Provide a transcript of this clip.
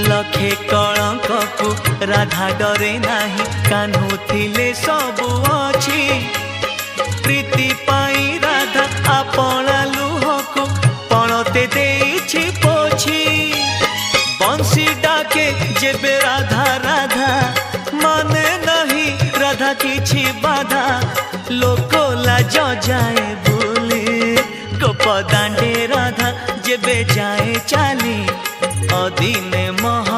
लखे कलंक को राधा डरे नाही कान्हू थिले सबु अछि प्रीति पाई राधा आपणा लुह को पणते देछि पोछि बंसी डाके जेबे राधा राधा माने नहीं राधा किछि बाधा लोक लाज जाए भूली गोप दांडे राधा जेबे जाए चाली अदिने महा